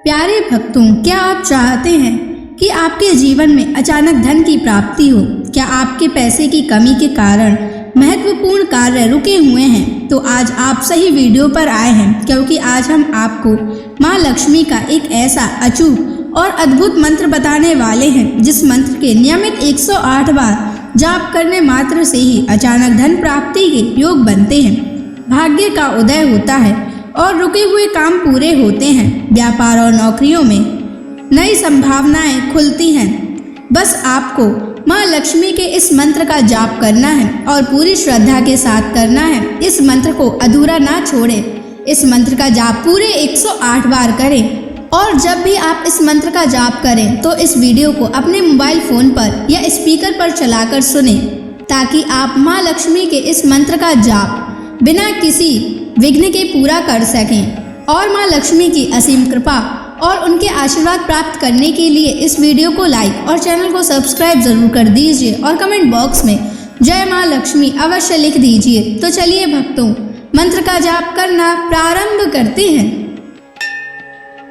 प्यारे भक्तों, क्या आप चाहते हैं कि आपके जीवन में अचानक धन की प्राप्ति हो? क्या आपके पैसे की कमी के कारण महत्वपूर्ण कार्य रुके हुए हैं? तो आज आप सही वीडियो पर आए हैं, क्योंकि आज हम आपको माँ लक्ष्मी का एक ऐसा अचूक और अद्भुत मंत्र बताने वाले हैं, जिस मंत्र के नियमित 108 बार जाप करने मात्र से ही अचानक धन प्राप्ति के योग बनते हैं, भाग्य का उदय होता है और रुके हुए काम पूरे होते हैं। व्यापार और नौकरियों में नई संभावनाएं खुलती हैं। बस आपको माँ लक्ष्मी के इस मंत्र का जाप करना है और पूरी श्रद्धा के साथ करना है। इस मंत्र को अधूरा ना छोड़ें। इस मंत्र का जाप पूरे 108 बार करें और जब भी आप इस मंत्र का जाप करें तो इस वीडियो को अपने मोबाइल फोन पर या स्पीकर पर चलाकर सुनें, ताकि आप माँ लक्ष्मी के इस मंत्र का जाप बिना किसी विघ्न के पूरा कर सकें। और माँ लक्ष्मी की असीम कृपा और उनके आशीर्वाद प्राप्त करने के लिए इस वीडियो को लाइक और चैनल को सब्सक्राइब जरूर कर दीजिए और कमेंट बॉक्स में जय माँ लक्ष्मी अवश्य लिख दीजिए। तो चलिए भक्तों, मंत्र का जाप करना प्रारंभ करते हैं।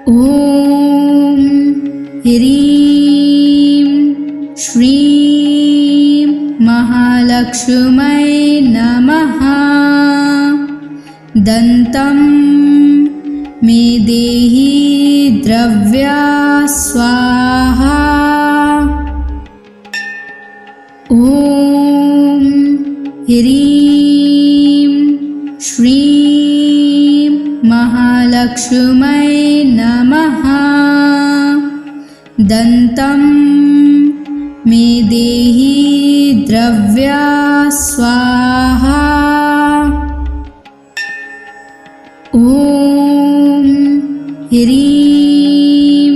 ओम ह्रीं श्रीं महालक्ष्मै नमः। दन्तं मे देहि द्रव्या स्वाहा। ओम ह्रीं श्रीं महालक्ष्मै नमः। दन्तं मे देहि द्रव्या स्वाहा। ओम ह्रीं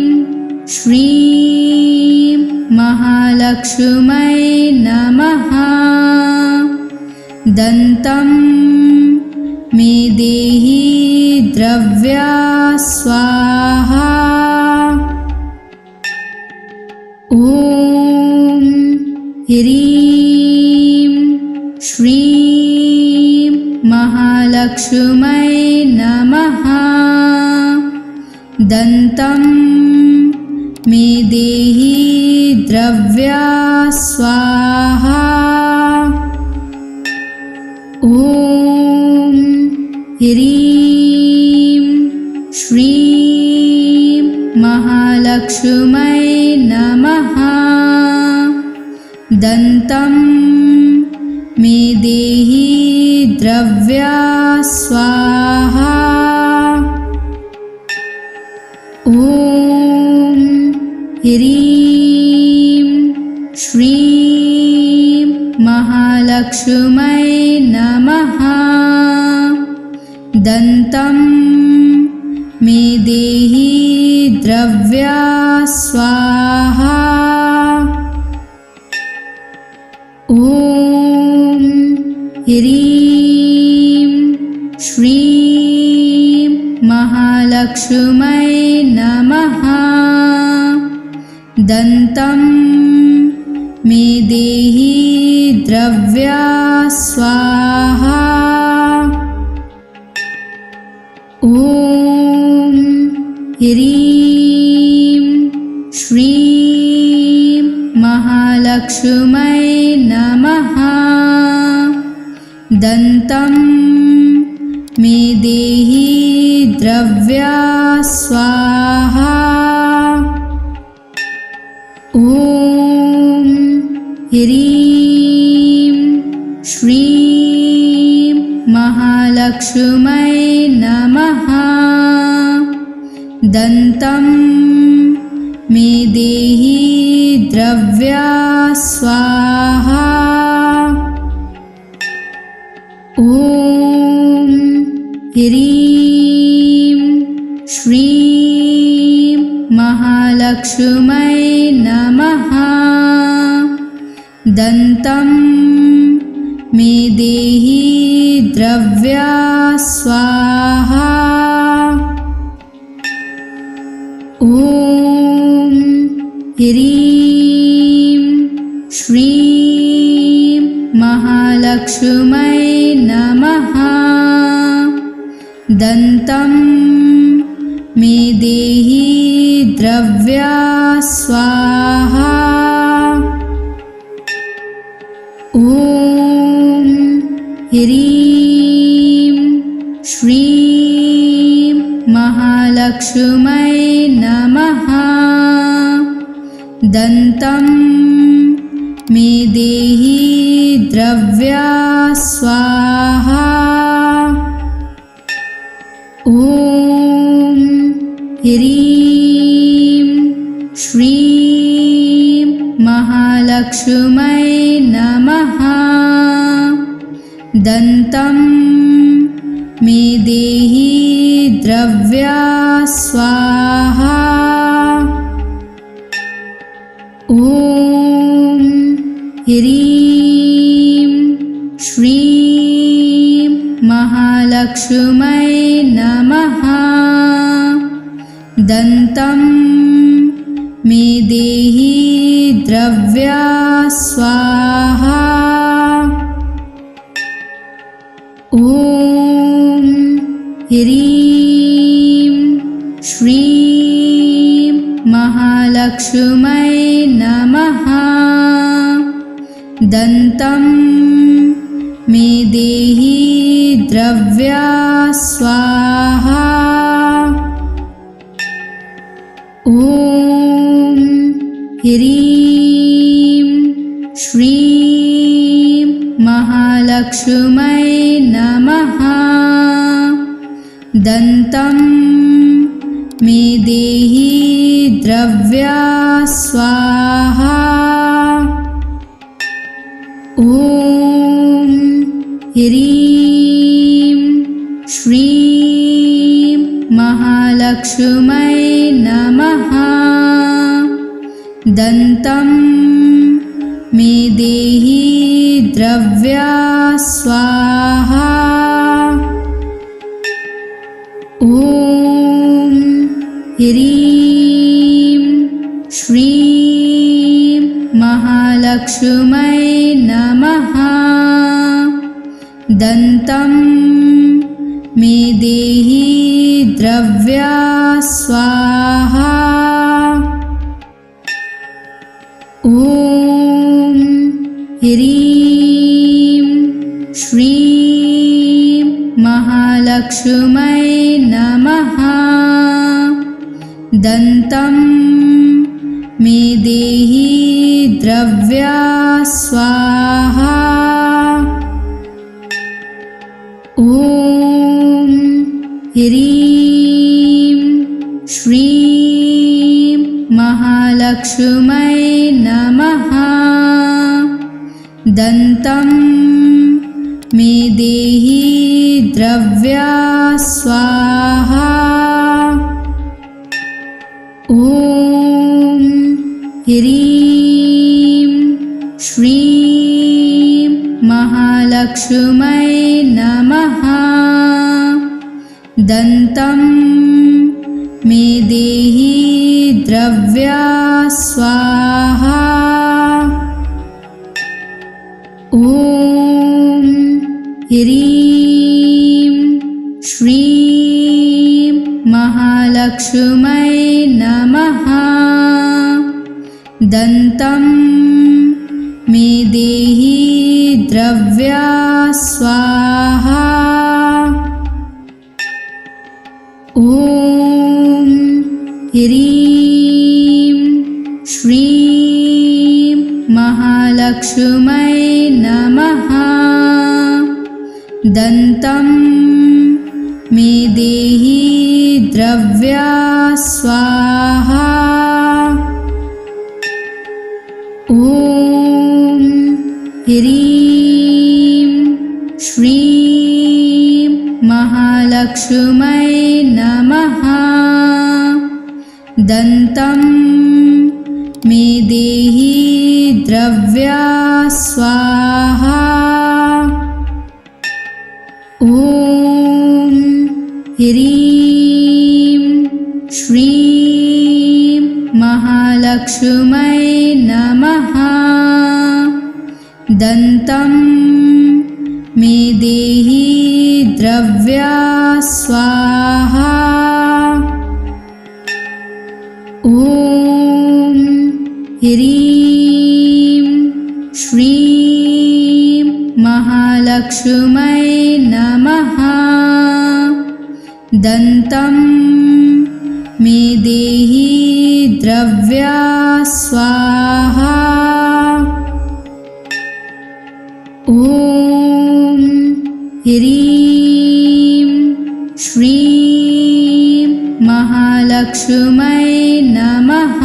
श्रीं महालक्ष्मै नमः। दन्तं मे देहि द्रव्या स्वाहा। ओम ह्रीं श्रीं महालक्ष्मै नमः। दन्तं मे देहि द्रव्या स्वाहा। ओम ह्रीं श्रीं महालक्ष्मै नमः। दन्तं मे देहि द्रव्या स्वाहा। ओम ह्रीं श्रीं महालक्ष्मै नमः। दन्तं मे देहि द्रव्या स्वाहा। ओम ह्रीं श्रीं महालक्ष्मै नमः। दन्तं मे देहि द्रव्या स्वाहा। ओम ह्रीं श्रीं महालक्ष्मै नमः। दन्तं मे देहि द्रव्या स्वाहा। ओम ह्रीं श्रीं महालक्ष्मै नमः। दन्तं मे देहि द्रव्या स्वाहा। ओम ह्रीं श्रीं महालक्ष्मै नमः। दन्तं मे देहि द्रव्या स्वाहा। ओम ह्रीं श्रीं महालक्ष्मै नमः। दन्तं मे देहि ह्रीं श्रीं महालक्ष्मै नमः। दन्तं मे देहि द्रव्या स्वाहा। ॐ ह्रीं श्रीं महालक्ष्मै नमः। दन्तं मे देहि द्रव्या स्वाहा। ॐ ह्रीं श्रीं महालक्ष्मै नमः। दन्तं मे देहि द्रव्या स्वाहा। ॐ ह्रीं श्रीं महालक्ष्मै नमः। दन्तं मे देहि द्रव्या स्वाहा। ॐ ह्रीं श्रीं महालक्ष्मै नमः। दन्तं मे देहि द्रव्या स्वाहा। ॐ ह्रीं श्रीं महालक्ष्मै नमः। दन्तं मे देहि द्रव्या स्वाहा। ॐ ह्रीं श्रीं महालक्ष्मै नमः। दन्तं मे देहि द्रव्या स्वाहा। ॐ ह्रीं श्रीं महालक्ष्मै नमः। दन्तं मे देहि द्रव्या स्वाहा। ॐ ह्रीं श्रीं महालक्ष्मै नमः। दन्तं मे देहि द्रव्या स्वाहा। ॐ ह्रीं श्रीं महालक्ष्मै नमः। दन्तं मे देहि द्रव्या स्वाहा। ॐ ह्रीं श्रीं महालक्ष्मै नमः। दन्तं मे देहि द्रव्या स्वाहा। ॐ ह्रीं श्रीं महालक्ष्मै नमः। दन्तं मे देहि द्रव्या स्वाहा। ॐ ह्रीं श्रीं महालक्ष्मै नमः। दन्तं मे देहि द्रव्या स्वाहा। ॐ ह्रीं श्रीं महालक्ष्मै नमः। दन्तं मे देहि द्रव्या स्वाहा। ॐ ह्रीं श्रीं महालक्ष्मी महालक्ष्मै नमः। दन्तं मे देहि द्रव्या स्वाहा। ॐ ह्रीं श्रीं महालक्ष्मै नमः।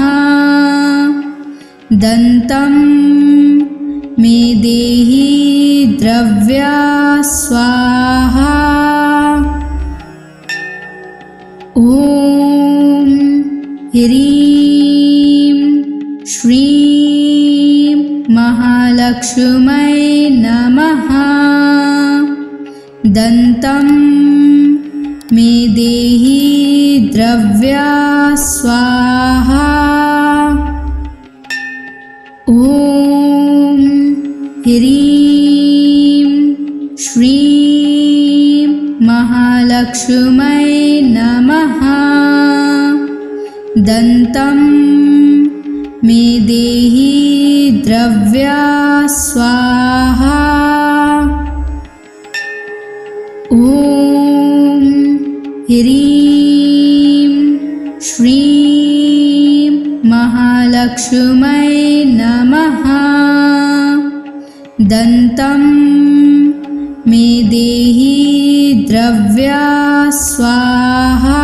दन्तं मे देहि द्रव्या स्वाहा। ॐ ह्रीं श्रीं महालक्ष्मै नमः। दन्तं मे देहि द्रव्या स्वाहा। ॐ ह्रीं श्रीं महालक्ष्मै नमः। दन्तं मे देहि द्रव्या स्वाहा। ॐ ह्रीं श्रीं महालक्ष्मै नमः। दन्तं मे देहि द्रव्या स्वाहा।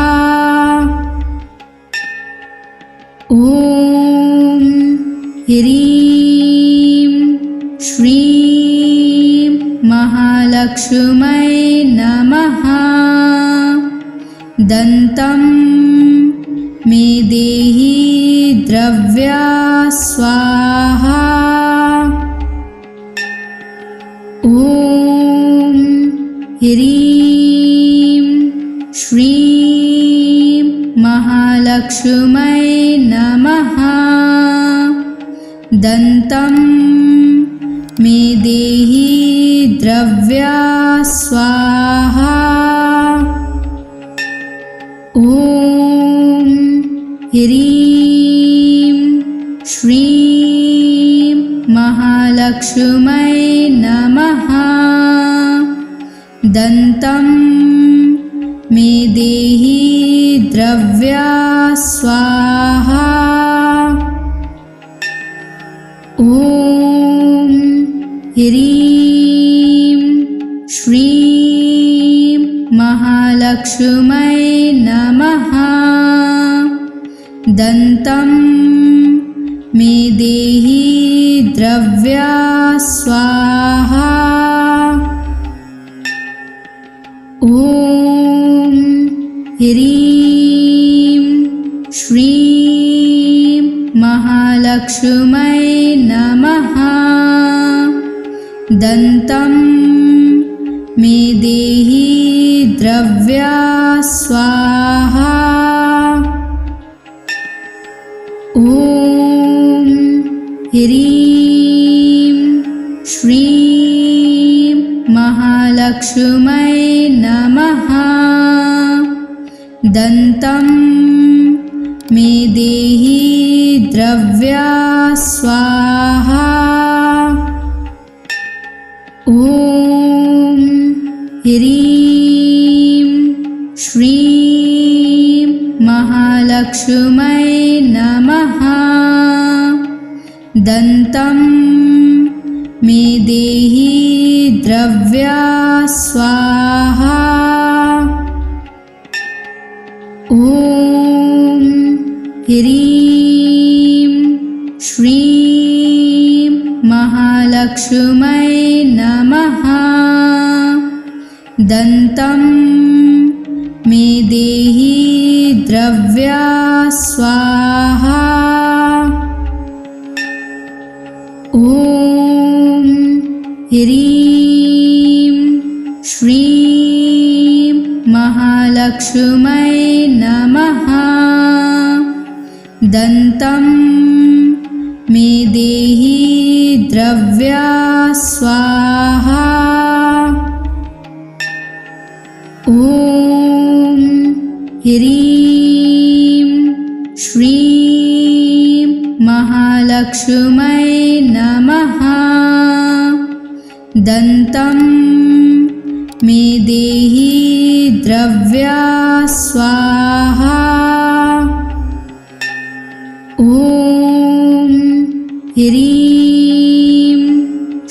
ॐ ह्रीं श्रीं महालक्ष्मै नमः। दन्तं मे देहि द्रव्या स्वाहा। ॐ ह्रीं श्रीं महालक्ष्मै नमः। दन्तं मे देहि द्रव्या स्वाहा। ॐ ह्रीं श्रीं महालक्ष्मै नमः। दन्तं मे देहि द्रव्या स्वाहा। ॐ ह्रीं श्रीं महालक्ष्मै नमः। दन्तं मे देहि द्रव्या स्वाहा। ॐ ह्रीं श्रीं महालक्ष्मै नमः। दन्तं मे देहि द्रव्या स्वाहा। ॐ ह्रीं श्रीं महालक्ष्मै नमः। दन्तं मे देहि द्रव्या स्वाहा। ॐ ह्रीं श्रीं महालक्ष्मै नमः। दन्तं मे देहि द्रव्या स्वाहा। ॐ ह्रीं श्रीं महालक्ष्मै नमः। दन्तं मे देहि द्रव्या स्वाहा। ॐ ह्रीं श्रीं महालक्ष्मै नमः। दन्तं मे देहि द्रव्या स्वाहा। ॐ ह्रीं श्रीं महालक्ष्मै नमः। दन्तं मे देहि द्रव्या स्वाहा। ॐ ह्रीं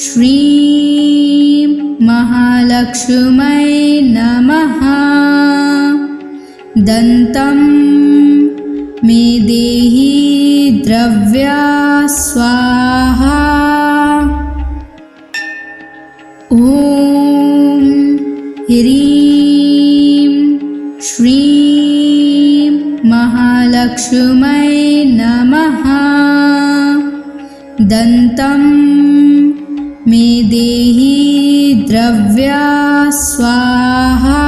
श्रीं महालक्ष्मै नमः। दन्तं मे देहि द्रव्या स्वाहा। ॐ ह्रीं श्रीं महालक्ष्मै नमः। दन्तं मे देहि द्रव्या स्वाहा।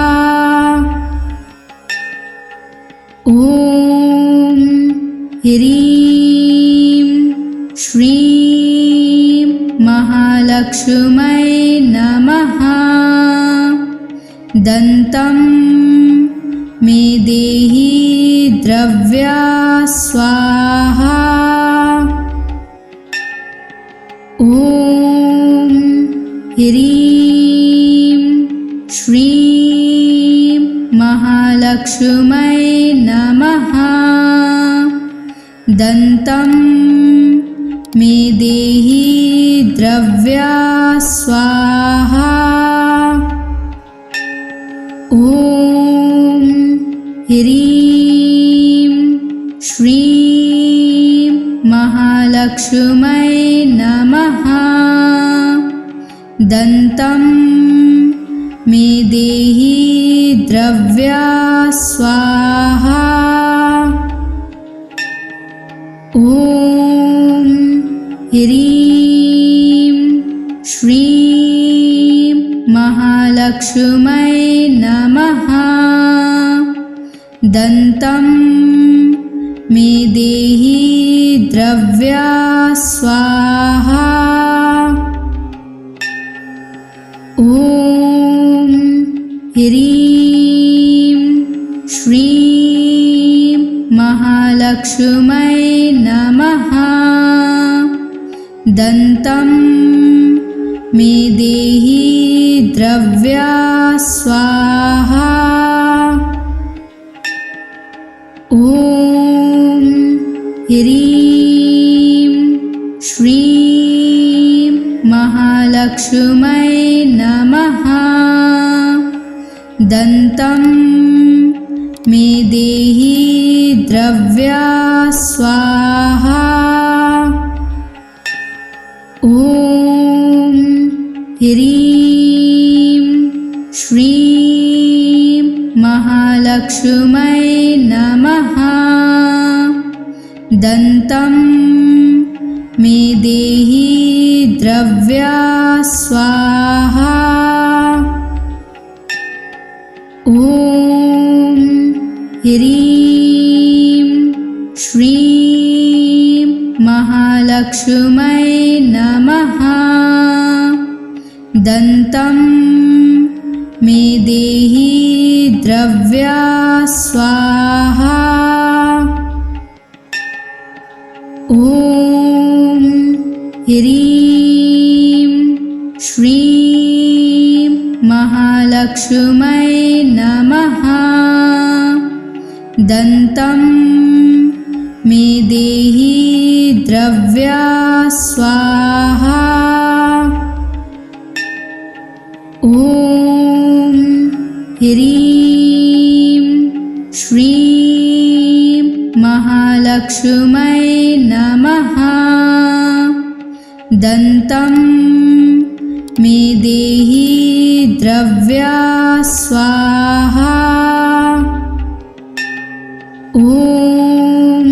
ॐ ह्रीं श्रीं महालक्ष्मै नमः। दन्तं मे देहि द्रव्या स्वाहा। ॐ ह्रीं श्रीं महालक्ष्मै नमः। दन्तं मे देहि द्रव्या स्वाहा। ॐ ह्रीं श्रीं महालक्ष्मै नमः। दन्तं मे देहि द्रव्या स्वाहा। ॐ ह्रीं श्रीं महालक्ष्मै नमः। दन्तं मे देहि द्रव्या स्वाहा। ॐ ह्रीं श्रीं महालक्ष्मै नमः। दन्तं मे देहि द्रव्या स्वाहा। ॐ ह्रीं श्रीं महालक्ष्मै नमः। दन्तं मे देहि द्रव्या स्वाहा। ॐ ह्रीं श्रीं महालक्ष्मै नमः। दन्तं मे देहि द्रव्या स्वाहा। ॐ ह्रीं श्रीं महालक्ष्मै नमः। दन्तं मे देहि द्रव्या स्वाहा। ॐ ह्रीं श्रीं महालक्ष्मै नमः। दन्तं मे देहि द्रव्या स्वाहा। ॐ ह्रीं श्रीं महालक्ष्मै नमः। दन्तं मे देहि द्रव्या स्वाहा। ॐ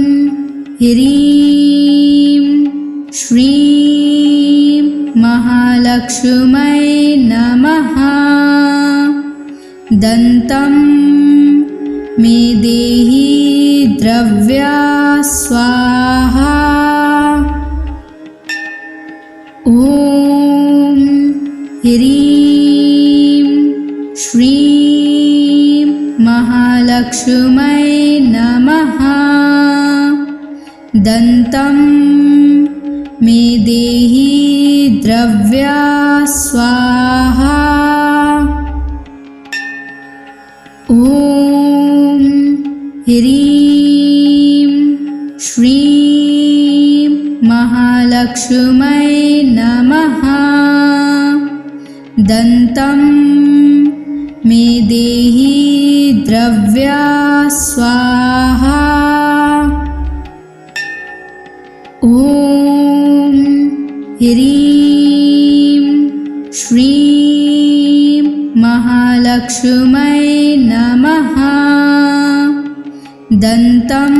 ह्रीं श्रीं महालक्ष्मै नमः। दन्तं मे देहि द्रव्या स्वाहा। ॐ ह्रीं श्रीं महालक्ष्मै नमः। दन्तं मे देहि द्रव्या स्वाहा। ह्रीं श्रीं महालक्ष्मै नमः। दन्तं मे देहि द्रव्या स्वाहा। ॐ ह्रीं श्रीं महालक्ष्मै नमः। दन्तं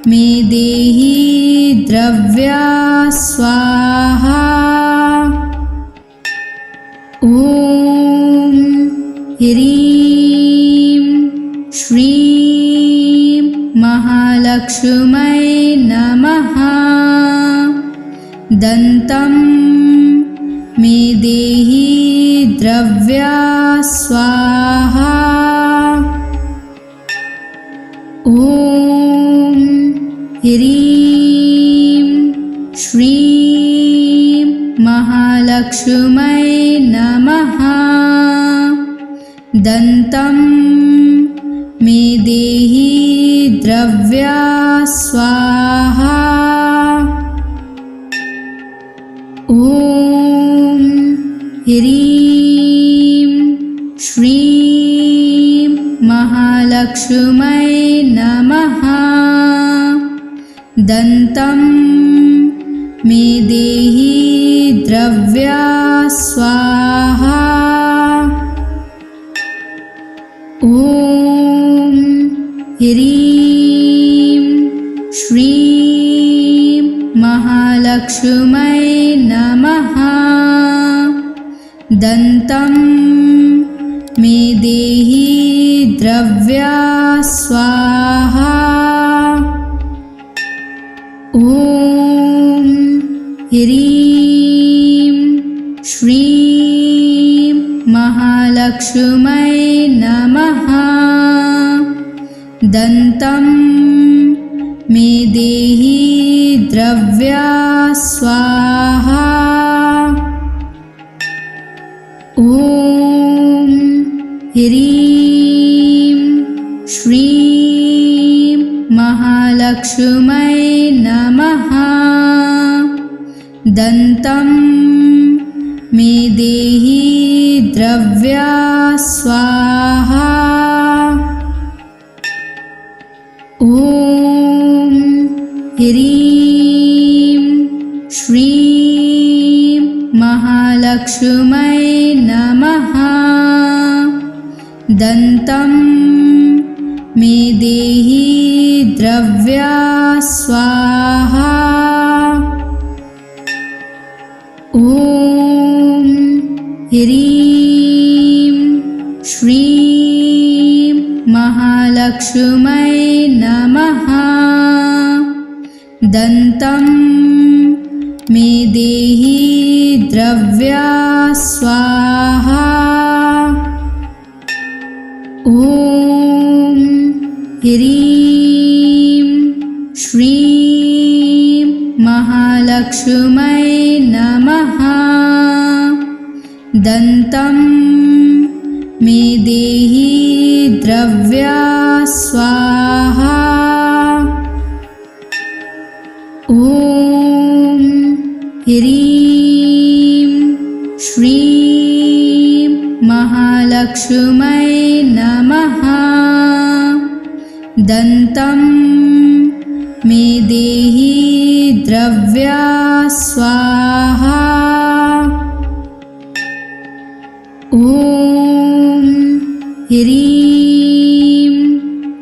मे देहि द्रव्या स्वाहा। ॐ ह्रीं श्रीं महालक्ष्मै नमः। दन्तं मे देहि द्रव्या स्वाहा। ॐ ह्रीं श्रीं महालक्ष्मै नमः। दन्तं मे देहि द्रव्या स्वाहा। ॐ ह्रीं श्रीं महालक्ष्मै नमः। दन्तं मे देहि द्रव्या स्वाहा। ॐ ह्रीं श्रीं महालक्ष्मै नमः। दन्तं मे देहि द्रव्या स्वाहा। ॐ ह्रीं श्रीं महालक्ष्मै नमः। दन्तं मे देहि द्रव्या स्वाहा। ॐ ह्रीं श्रीं महालक्ष्मै नमः। दन्तं मे देहि द्रव्या स्वाहा। ॐ ह्रीं श्रीं महालक्ष्मै नमः। दन्तं मे देहि द्रव्या स्वाहा। ॐ ह्रीं श्रीं महालक्ष्मै नमः। दन्तं मे देहि द्रव्या स्वाहा। ॐ ह्रीं श्रीं महालक्ष्मै नमः। दन्तं मे देहि द्रव्या स्वाहा। ॐ ह्रीं श्रीं महालक्ष्मै नमः। दन्तं मे देहि द्रव्या स्वाहा। ॐ ह्रीं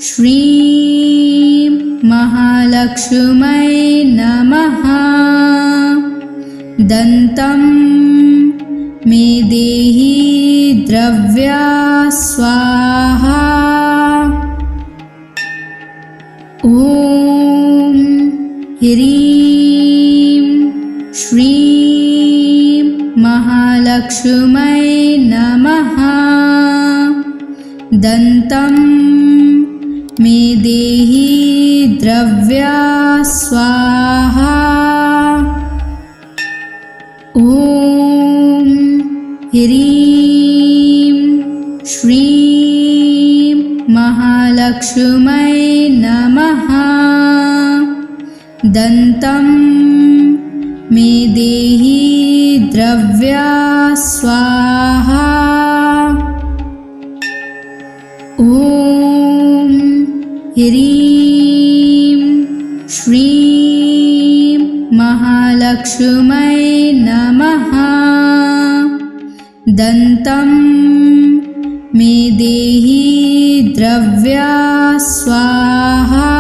श्रीं महालक्ष्मै नमः। दन्तं मे देहि द्रव्या स्वाहा। ॐ ह्रीं श्रीं महालक्ष्मै नमः। दन्तं मे देहि द्रव्या स्वाहा। ॐ ह्रीं श्रीं महालक्ष्मै महालक्ष्मै नमः। दन्तं मे देहि द्रव्या स्वाहा। ॐ ह्रीं श्रीं महालक्ष्मै नमः। दन्तं मे देहि द्रव्या स्वाहा।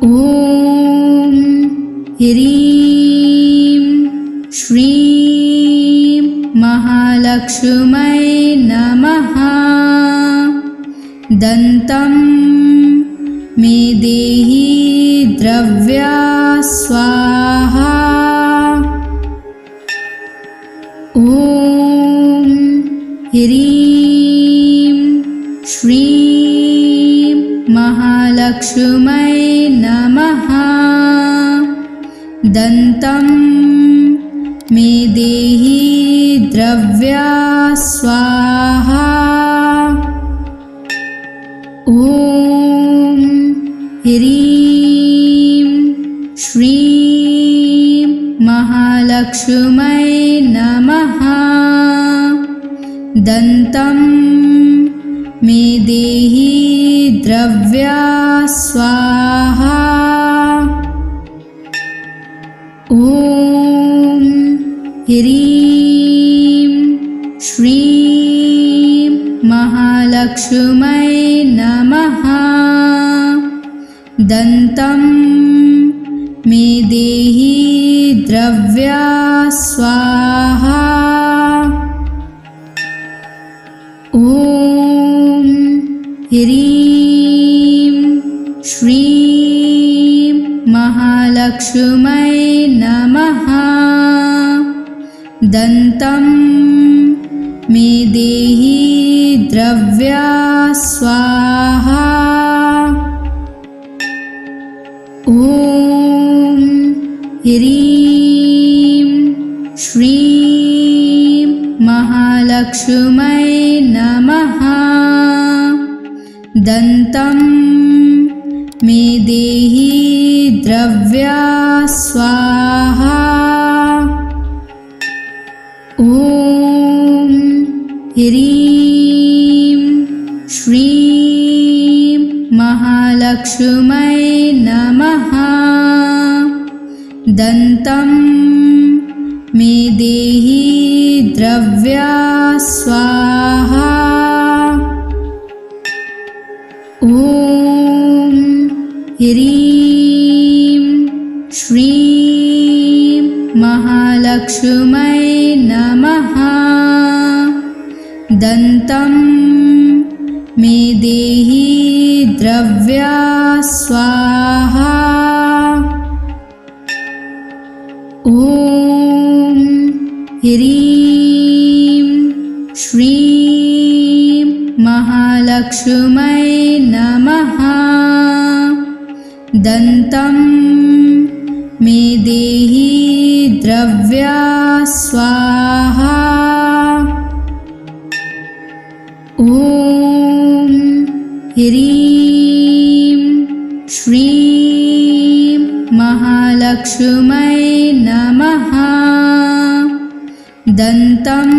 ॐ ह्रीं श्रीं महालक्ष्मै नमः। दन्तं मे देहि द्रव्या स्वाहा। ॐ ह्रीं श्रीं महालक्ष्मै नमः। दन्तं मे देहि द्रव्या स्वाहा। ॐ ह्रीं श्रीं महालक्ष्मै नमः। दन्तं मे देहि द्रव्या स्वाहा। ॐ ह्रीं श्रीं महालक्ष्मै नमः। दन्तं मे देहि द्रव्या स्वाहा। ॐ ह्रीं श्रीं महालक्ष्मै नमः। दन्तं मे देहि द्रव्या स्वाहा। ॐ ह्रीं श्रीं महालक्ष्मै नमः। दन्तं मे देहि द्रव्या स्वाहा। ॐ ह्रीं श्रीं महालक्ष्मै नमः। दन्तं मे देहि द्रव्या स्वाहा। ॐ ह्रीं श्रीं महालक्ष्मै नमः। दन्तं मे देहि द्रव्या स्वाहा। ॐ ह्रीं श्रीं महालक्ष्मै नमः। दन्तं मे देहि द्रव्या स्वाहा। ॐ ह्रीं श्रीं महालक्ष्मै नमः। दन्तं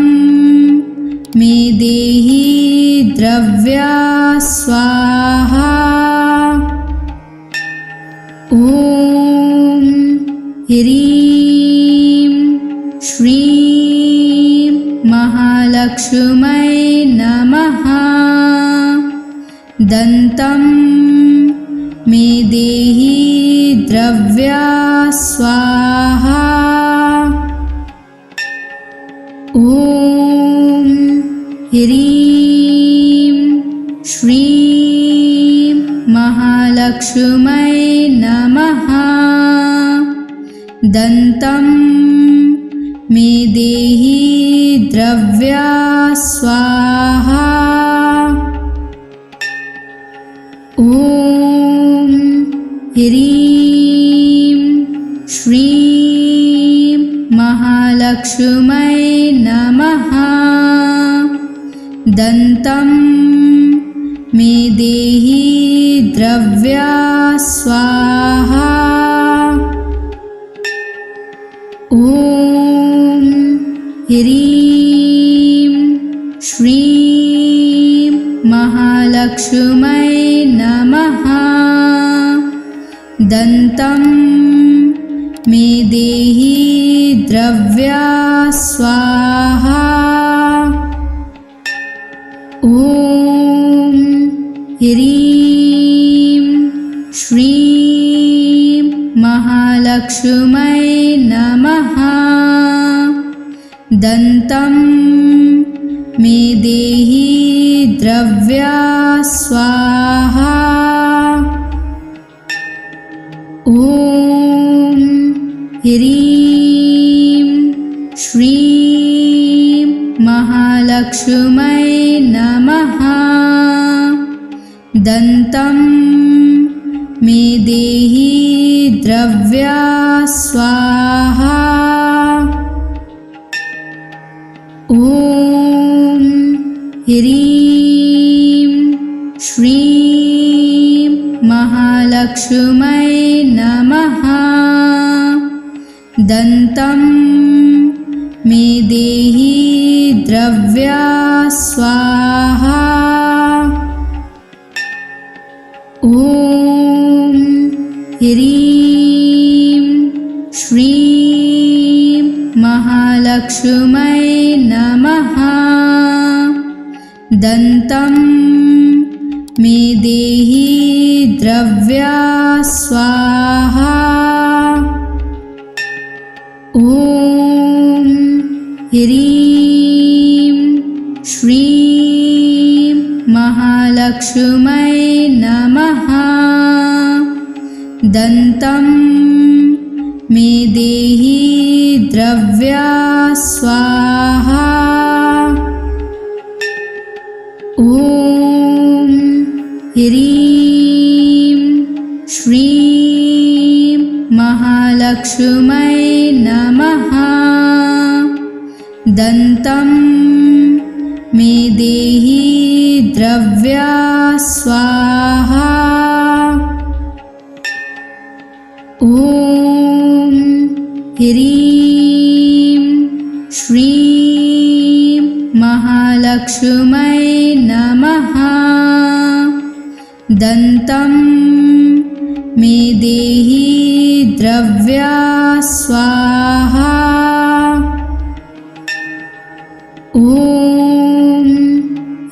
मे देहि द्रव्या स्वाहा। ॐ ह्रीं श्रीं महालक्ष्मै नमः। दन्तं मे देहि द्रव्या स्वाहा। ॐ ह्रीं श्रीं महालक्ष्मै नमः। दन्तं मे देहि द्रव्या स्वाहा। ॐ ह्रीं श्रीं महालक्ष्मै नमः। दन्तं मे देहि द्रव्या स्वाहा। ॐ ह्रीं श्रीं महालक्ष्मै नमः। दन्तं मे देहि द्रव्या स्वाहा। ॐ ह्रीं श्रीं महालक्ष्मै नमः। दन्तं मे देहि द्रव्या स्वाहा। ॐ ह्रीं श्रीं महालक्ष्मै नमः। दन्तं मे देहि द्रव्या स्वाहा। ॐ ह्रीं श्रीं महालक्ष्मै नमः। दन्तं मे देहि द्रव्या स्वाहा। ॐ ह्रीं श्रीं महालक्ष्मै नमः। दन्तं मे देहि द्रव्या स्वाहा। ॐ ह्रीं श्रीं महालक्ष्मै नमः। दन्तं मे देहि द्रव्या स्वाहा। ॐ ह्रीं श्रीं महालक्ष्मै नमः। दन्तं मे देहि द्रव्या स्वाहा। ॐ ह्रीं श्रीं महालक्ष्मै नमः। दन्तं मे देहि द्रव्या स्वाहा। ॐ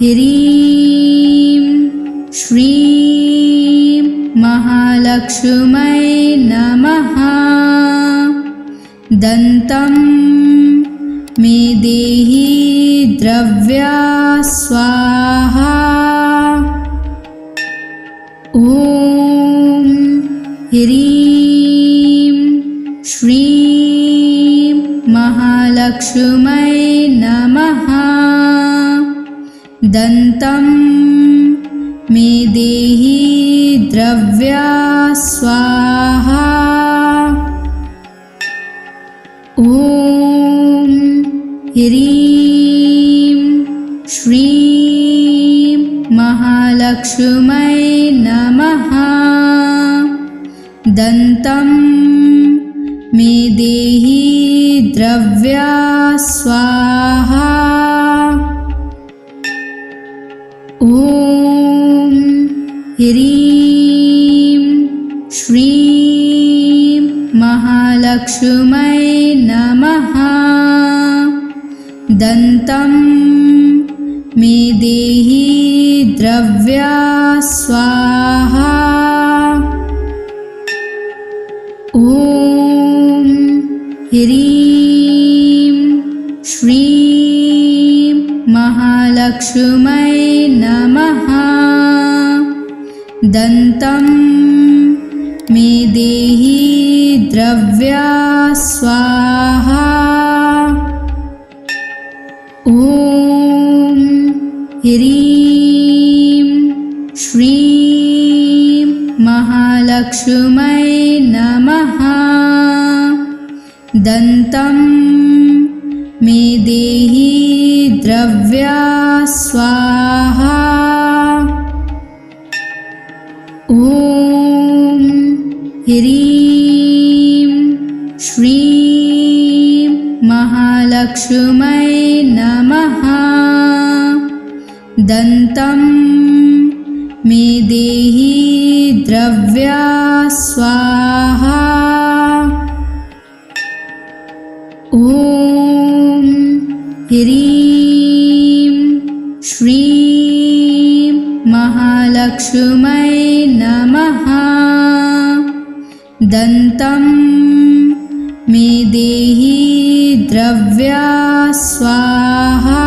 ह्रीं श्रीं महालक्ष्मै नमः। दन्तं मे देहि द्रव्या स्वाहा। ॐ ह्रीं श्रीं महालक्ष्मै नमः। दन्तं मे देहि द्रव्या स्वाहा। ॐ ह्रीं श्रीं महालक्ष्मै नमः। दन्तं मे देहि द्रव्या स्वाहा। ॐ ह्रीं श्रीं महालक्ष्मै नमः। दन्तं मे देहि द्रव्या स्वाहा। ॐ ह्रीं श्रीं महालक्ष्मै नमः। दन्तं मे देहि द्रव्या स्वाहा। ॐ ह्रीं श्रीं महालक्ष्मै नमः। दन्तं मे देहि द्रव्या स्वाहा। ह्रीं श्रीं महालक्ष्मै नमः। दन्तं मे देहि द्रव्या स्वाहा। ॐ ह्रीं श्रीं महालक्ष्मै नमः। दन्तं मे देहि द्रव्या स्वाहा।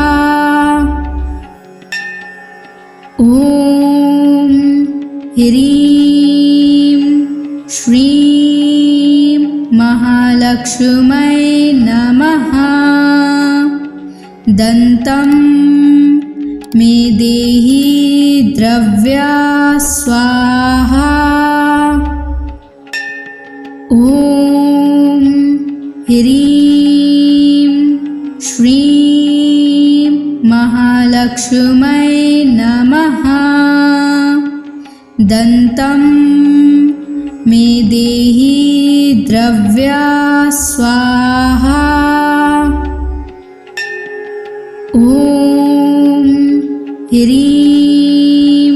ॐ ह्रीं श्रीं महालक्ष्मै नमः। दन्तं मे देहि द्रव्या स्वाहा। ॐ ह्रीं श्रीं महालक्ष्मै नमः। दन्तं मे देहि द्रव्या स्वाहा। ॐ ह्रीं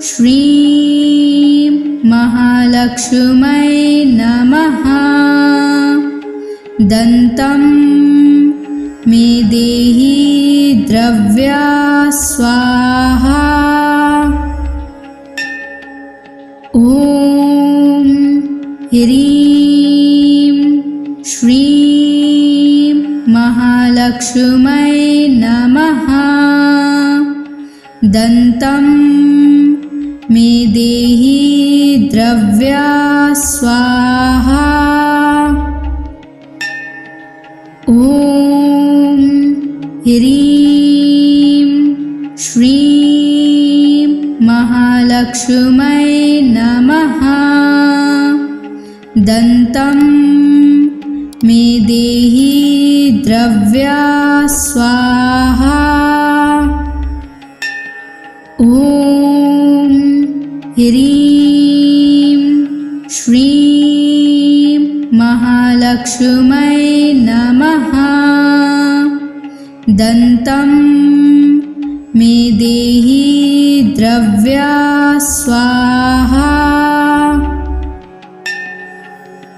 श्रीं महालक्ष्मै नमः। दन्तं मे देहि द्रव्या स्वाहा। ॐ ह्रीं श्रीं महालक्ष्मै नमः। दन्तं मे देहि द्रव्या स्वाहा। ॐ ह्रीं श्रीं महालक्ष्मै नमः। दन्तं मे देहि द्रव्या स्वाहा। ॐ ह्रीं श्रीं महालक्ष्मै नमः। दन्तं मे देहि द्रव्या स्वाहा।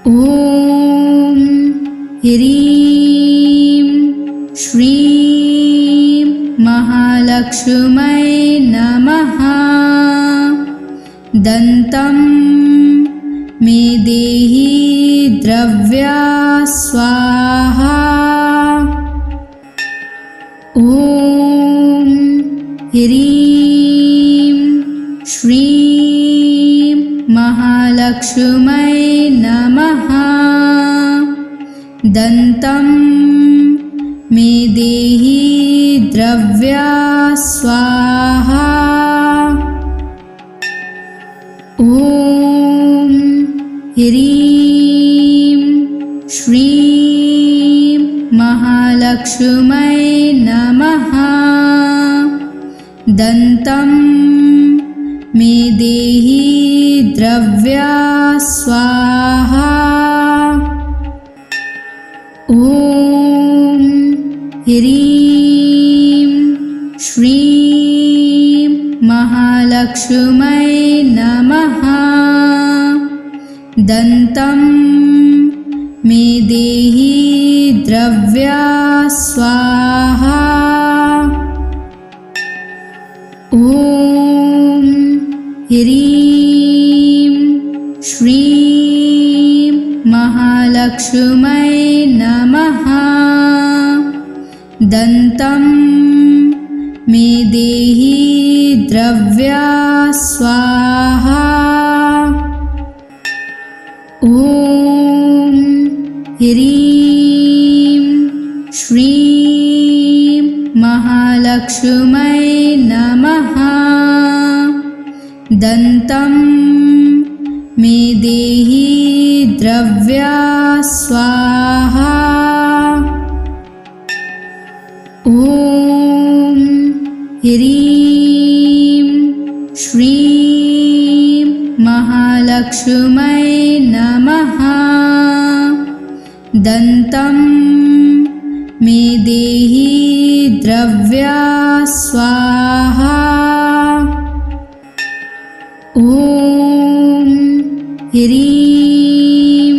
ॐ ह्रीं श्रीं महालक्ष्मै नमः। दन्तं मे देहि द्रव्या स्वाहा। ॐ ह्रीं श्रीं महालक्ष्मै नमः। दन्तं मे देहि द्रव्या स्वाहा। ॐ ह्रीं श्रीं महालक्ष्मै नमः। दन्तं मे देहि द्रव्या स्वाहा। ॐ ह्रीं श्रीं महालक्ष्मै नमः। दन्तं मे देहि द्रव्या स्वाहा। ॐ ह्रीं श्रीं महालक्ष्मै नमः। दन्तं मे देहि द्रव्या स्वाहा। ॐ ह्रीं श्रीं महालक्ष्मै नमः। दन्तं मे देहि द्रव्या स्वाहा। ॐ ह्रीं श्रीं महालक्ष्मी महालक्ष्मै नमः। दन्तं मे देहि द्रव्या स्वाहा। ॐ ह्रीं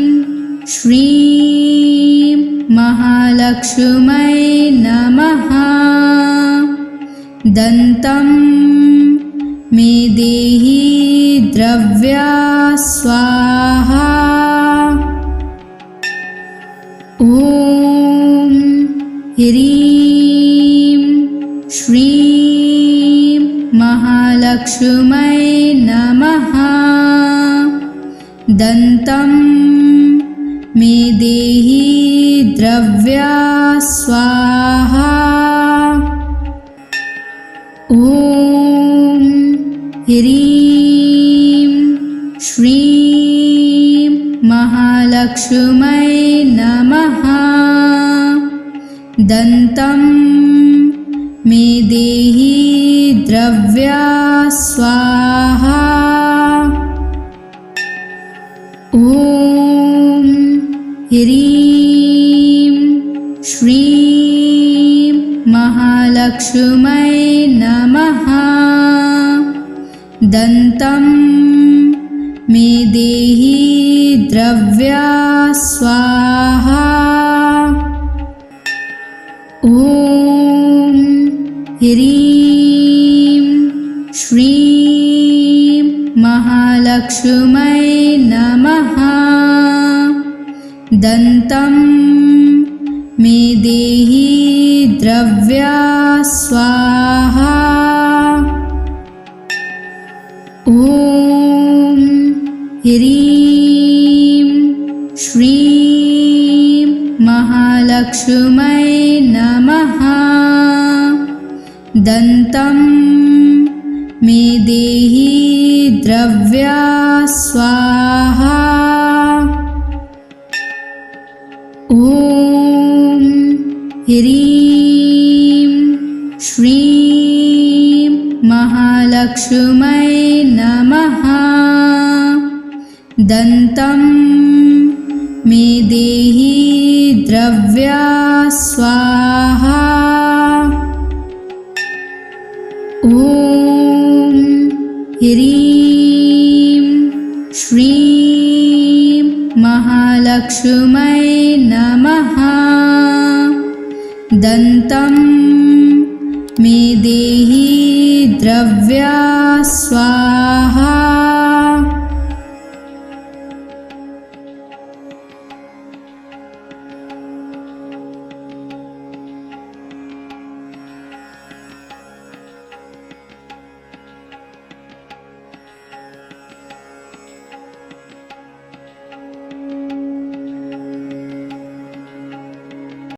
श्रीं महालक्ष्मै नमः। दन्तं मे देहि द्रव्या स्वाहा। ॐ ह्रीं श्रीं महालक्ष्मै नमः। दन्तं मे देहि द्रव्या स्वाहा। ॐ ह्रीं श्रीं महालक्ष्मै नमः। दन्तं मे देहि द्रव्या स्वाहा। ॐ ह्रीं श्रीं महालक्ष्मै नमः। दन्तं मे देहि द्रव्या स्वाहा। ॐ ह्रीं श्रीं महालक्ष्मै नमः। दन्तं मे देहि द्रव्या स्वाहा। ॐ ह्रीं श्रीं महालक्ष्मै नमः। दन्तं मे देहि द्रव्या स्वाहा। ॐ ह्रीं श्रीं महालक्ष्मै नमः। दन्तं मे देहि द्रव्या स्वाहा। ॐ ह्रीं श्रीं महालक्ष्मै नमः। दन्तं मे देहि द्रव्या स्वाहा।